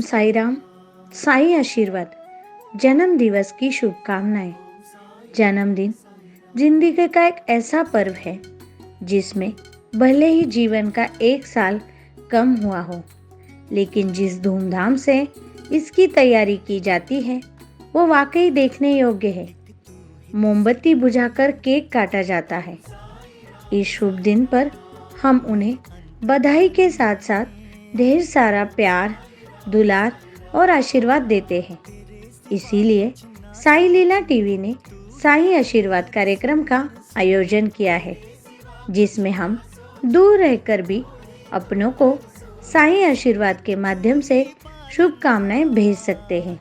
साई राम, साई आशीर्वाद। जन्म दिवस की शुभकामनाएं। जन्मदिन जिंदगी का एक ऐसा पर्व है जिसमें भले ही जीवन का एक साल कम हुआ हो, लेकिन जिस धूमधाम से इसकी तैयारी की जाती है वो वाकई देखने योग्य है। मोमबत्ती बुझाकर केक काटा जाता है। इस शुभ दिन पर हम उन्हें बधाई के साथ साथ ढेर सारा प्यार, दुलार और आशीर्वाद देते हैं। इसीलिए साई लीला टीवी ने साई आशीर्वाद कार्यक्रम का आयोजन किया है, जिसमें हम दूर रहकर भी अपनों को साई आशीर्वाद के माध्यम से शुभकामनाएं भेज सकते हैं।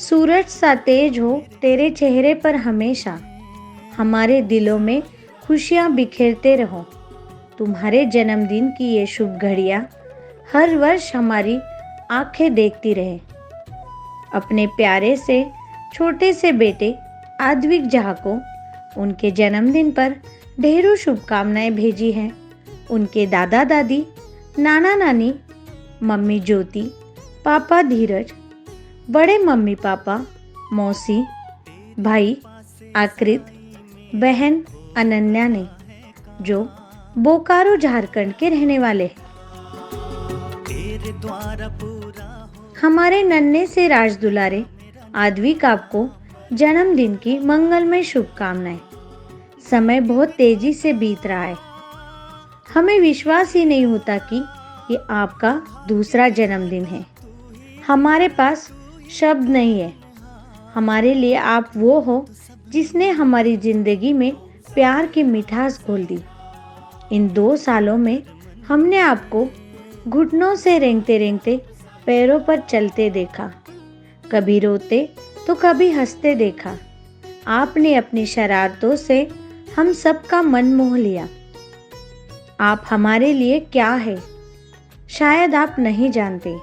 सूरज सा तेज हो तेरे चेहरे पर हमेशा, हमारे दिलों में खुशियां बिखेरते रहो। तुम्हारे जन्मदिन की ये शुभ घड़ियां हर वर्ष हमारी आंखें देखती रहे। अपने प्यारे से छोटे से बेटे आद्विक झा को उनके जन्मदिन पर ढेरों शुभकामनाएं भेजी हैं। उनके दादा दादी, नाना नानी, मम्मी ज्योति, पापा धीरज, बड़े मम्मी पापा, मौसी, भाई आकृत, बहन अनन्या ने, जो बोकारो झारखंड के रहने वाले हैं। हमारे नन्हे से राज दुलारे आद्विक आपको जन्मदिन की मंगलमय शुभकामनाएं। समय बहुत तेजी से बीत रहा है। हमें विश्वास ही नहीं होता कि ये आपका दूसरा जन्मदिन है। हमारे पास शब्द नहीं है। हमारे लिए आप वो हो जिसने हमारी जिंदगी में प्यार की मिठास घोल दी। इन 2 सालों में हमने आपको घुटनों से रेंगते रेंगते पैरों पर चलते देखा, कभी रोते तो कभी हंसते देखा। आपने अपनी शरारतों से हम सबका मन मोह लिया। आप हमारे लिए क्या है शायद आप नहीं जानते।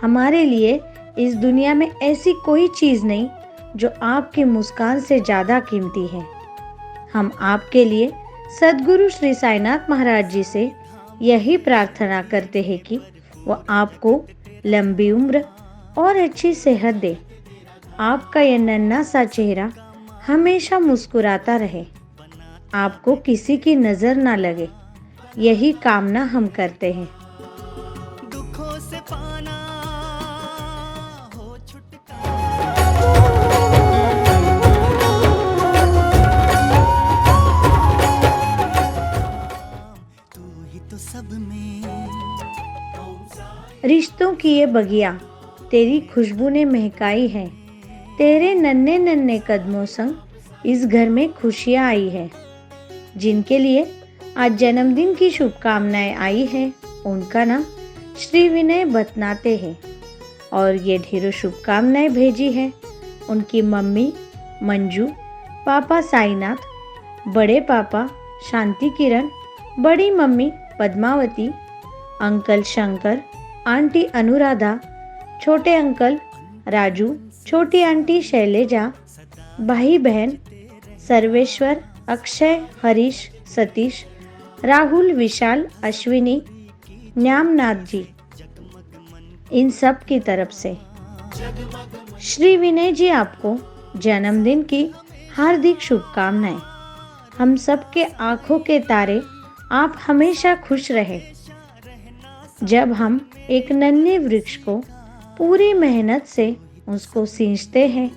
हमारे लिए इस दुनिया में ऐसी कोई चीज़ नहीं जो आपकी मुस्कान से ज़्यादा कीमती है। हम आपके लिए सद्गुरु श्री साईनाथ महाराज जी से यही प्रार्थना करते हैं कि वो आपको लंबी उम्र और अच्छी सेहत दे। आपका यह नन्हा सा चेहरा हमेशा मुस्कुराता रहे, आपको किसी की नज़र ना लगे, यही कामना हम करते हैं। दुखों से पाना हो रिश्तों की ये बगिया तेरी खुशबू ने महकाई है। तेरे नन्हे नन्हे कदमों संग इस घर में खुशियाँ आई है। जिनके लिए आज जन्मदिन की शुभकामनाएं आई है उनका नाम श्री विनय बतनाते हैं और ये ढेरों शुभकामनाएं भेजी है उनकी मम्मी मंजू, पापा साईनाथ, बड़े पापा शांति किरण, बड़ी mummy Padmavati, uncle Shankar, aunty Anuradha, छोटे अंकल राजू, छोटी आंटी शैलेजा, भाई बहन सर्वेश्वर, अक्षय, हरीश, सतीश, राहुल, विशाल, अश्विनी, न्यामनाथ जी, इन सब की तरफ से श्री विनय जी आपको जन्मदिन की हार्दिक शुभकामनाएं। हम सब के आंखों के तारे, आप हमेशा खुश रहे। जब हम एक नन्हे वृक्ष को पूरी मेहनत से उसको सींचते हैं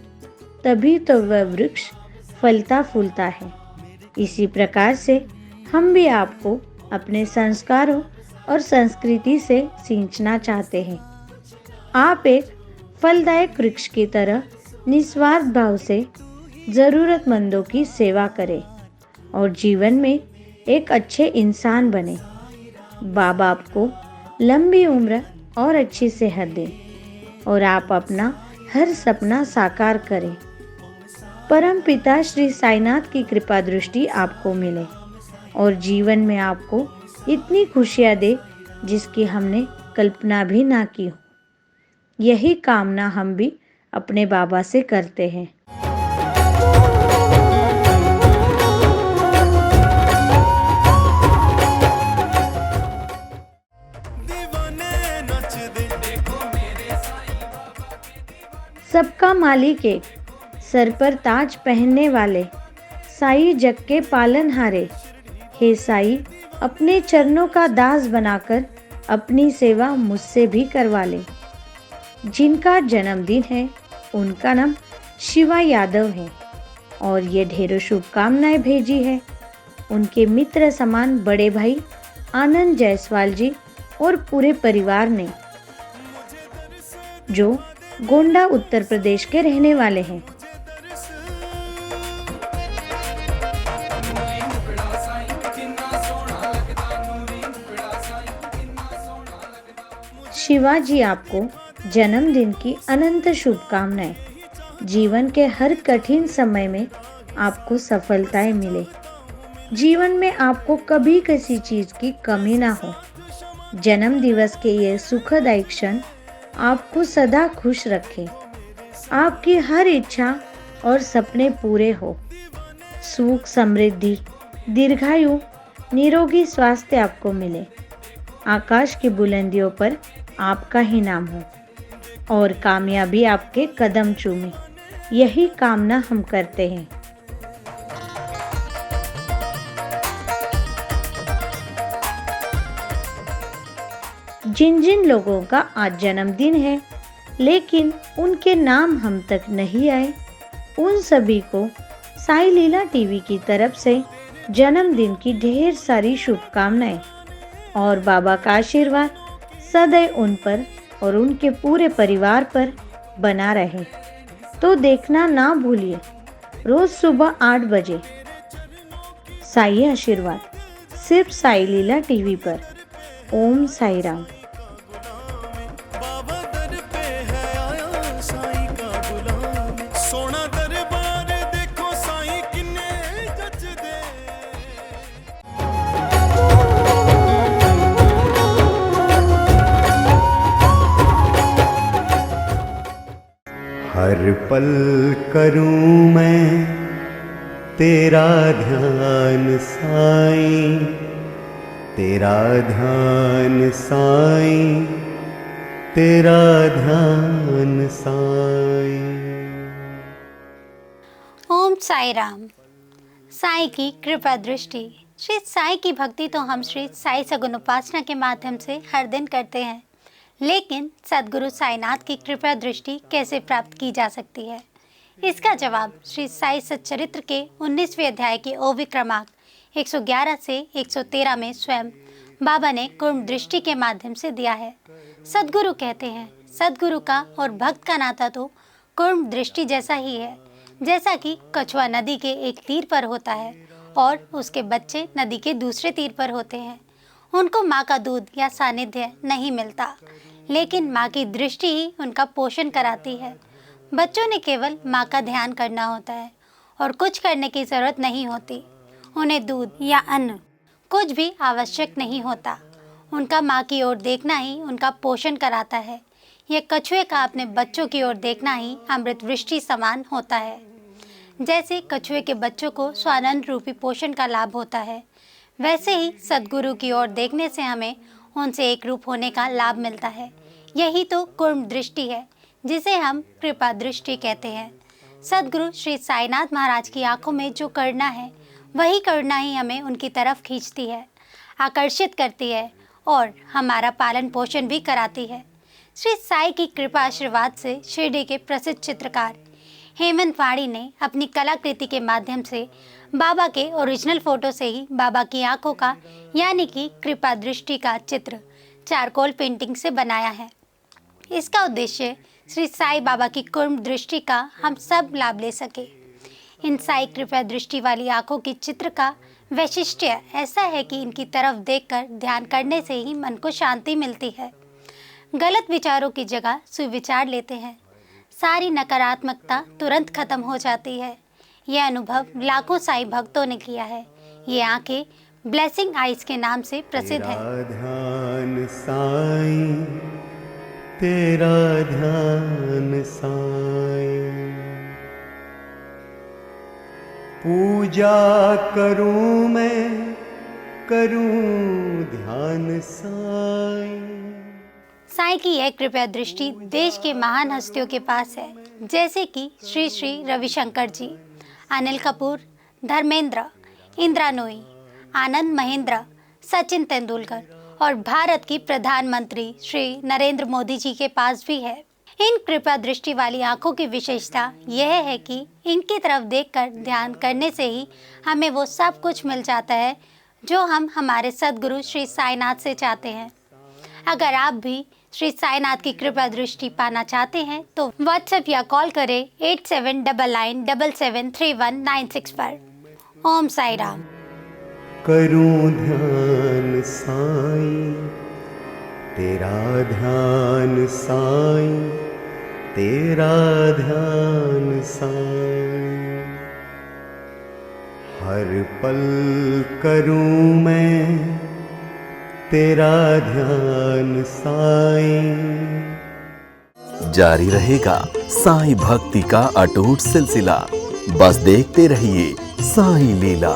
तभी तो वह वृक्ष फलता फूलता है। इसी प्रकार से हम भी आपको अपने संस्कारों और संस्कृति से सींचना चाहते हैं। आप एक फलदायक वृक्ष की तरह निस्वार्थ भाव से ज़रूरतमंदों की सेवा करें और जीवन में एक अच्छे इंसान बने। बाबा आपको लंबी उम्र और अच्छी सेहत दें और आप अपना हर सपना साकार करें। परम पिता श्री साईनाथ की कृपा दृष्टि आपको मिले और जीवन में आपको इतनी खुशियाँ दे जिसकी हमने कल्पना भी ना की हो। यही कामना हम भी अपने बाबा से करते हैं। सबका मालिक एक, सर पर ताज पहनने वाले, साईं जग के पालनहारे। हे साईं, अपने चरणों का दास बनाकर अपनी सेवा मुझसे भी करवा ले। जिनका जन्मदिन है उनका नाम शिवा यादव है और ये ढेरों शुभकामनाएं भेजी है उनके मित्र समान बड़े भाई आनंद जायसवाल जी और पूरे परिवार ने, जो गोंडा उत्तर प्रदेश के रहने वाले हैं। शिवाजी आपको जन्मदिन की अनंत शुभकामनाएं। जीवन के हर कठिन समय में आपको सफलताएं मिले। जीवन में आपको कभी किसी चीज की कमी ना हो। जन्म दिवस के ये सुखदायी क्षण आपको सदा खुश रखे। आपकी हर इच्छा और सपने पूरे हो। सुख, समृद्धि, दीर्घायु, निरोगी स्वास्थ्य आपको मिले। आकाश की बुलंदियों पर आपका ही नाम हो और कामयाबी आपके कदम चूमे। यही कामना हम करते हैं। जिन जिन लोगों का आज जन्मदिन है लेकिन उनके नाम हम तक नहीं आए, उन सभी को साई लीला टीवी की तरफ से जन्मदिन की ढेर सारी शुभकामनाएं और बाबा का आशीर्वाद सदैव उन पर और उनके पूरे परिवार पर बना रहे। तो देखना ना भूलिए रोज सुबह 8 बजे साई आशीर्वाद, सिर्फ साई लीला टीवी पर। ओम साई राम। हर पल करूं मैं तेरा ध्यान साईं, तेरा ध्यान साईं, तेरा ध्यान साईं। ओम साई राम। साई की कृपा दृष्टि। श्री साई की भक्ति तो हम श्री साई सगुन उपासना के माध्यम से हर दिन करते हैं, लेकिन सद्गुरु साईनाथ की कृपा दृष्टि कैसे प्राप्त की जा सकती है? इसका जवाब श्री साई सच्चरित्र के 19वें अध्याय के ओवी क्रमांक 111 से 113 में स्वयं बाबा ने कुर्म दृष्टि के माध्यम से दिया है। सद्गुरु कहते हैं, सद्गुरु का और भक्त का नाता तो कुर्म दृष्टि जैसा ही है। जैसा कि कछुआ नदी के एक तीर पर होता है और उसके बच्चे नदी के दूसरे तीर पर होते हैं। उनको माँ का दूध या सानिध्य नहीं मिलता, लेकिन माँ की दृष्टि ही उनका पोषण कराती है। बच्चों ने केवल माँ का ध्यान करना होता है और कुछ करने की ज़रूरत नहीं होती। उन्हें दूध या अन्न कुछ भी आवश्यक नहीं होता। उनका माँ की ओर देखना ही उनका पोषण कराता है। यह कछुए का अपने बच्चों की ओर देखना ही अमृत वृष्टि समान होता है। जैसे कछुए के बच्चों को स्वानंद रूपी पोषण का लाभ होता है, वैसे ही सद्गुरु की ओर देखने से हमें उनसे एक रूप होने का लाभ मिलता है। यही तो कुर्म दृष्टि है, जिसे हम कृपा दृष्टि कहते हैं। सद्गुरु श्री साईनाथ महाराज की आंखों में जो करुणा है, वही करुणा ही हमें उनकी तरफ खींचती है, आकर्षित करती है और हमारा पालन पोषण भी कराती है। श्री साई की कृपा आशीर्वाद से शिरडी के प्रसिद्ध चित्रकार हेमंत वाणी ने अपनी कलाकृति के माध्यम से बाबा के ओरिजिनल फोटो से ही बाबा की आंखों का यानी कि कृपा दृष्टि का चित्र चारकोल पेंटिंग से बनाया है। इसका उद्देश्य श्री साई बाबा की कुर्म दृष्टि का हम सब लाभ ले सके। इन साई कृपा दृष्टि वाली आंखों की चित्र का वैशिष्ट्य ऐसा है कि इनकी तरफ देखकर ध्यान करने से ही मन को शांति मिलती है। गलत विचारों की जगह सुविचार लेते हैं। सारी नकारात्मकता तुरंत खत्म हो जाती है। यह अनुभव लाखों साई भक्तों ने किया है। ये आंखें ब्लेसिंग आइज के नाम से प्रसिद्ध है। तेरा ध्यान साईं, तेरा ध्यान साईं, पूजा करूं मैं, करूं ध्यान साईं। साईं की यह कृपया दृष्टि देश के महान हस्तियों के पास है, जैसे कि श्री श्री रविशंकर जी, अनिल कपूर, धर्मेंद्र, इंदिरा नूई, आनंद महेंद्र, सचिन तेंदुलकर और भारत की प्रधानमंत्री श्री नरेंद्र मोदी जी के पास भी है। इन कृपा दृष्टि वाली आंखों की विशेषता यह है कि इनकी तरफ देखकर ध्यान करने से ही हमें वो सब कुछ मिल जाता है जो हम हमारे सद्गुरु श्री साईनाथ से चाहते हैं। अगर आप भी श्री साईनाथ की कृपा दृष्टि पाना चाहते हैं तो व्हाट्सएप या कॉल करें 8799773196 पर। ओम साई राम। करूं ध्यान साईं तेरा ध्यान साईं, तेरा ध्यान साईं। हर पल करूं मैं तेरा ध्यान साईं। जारी रहेगा साईं भक्ति का अटूट सिलसिला। बस देखते रहिए साईं लीला।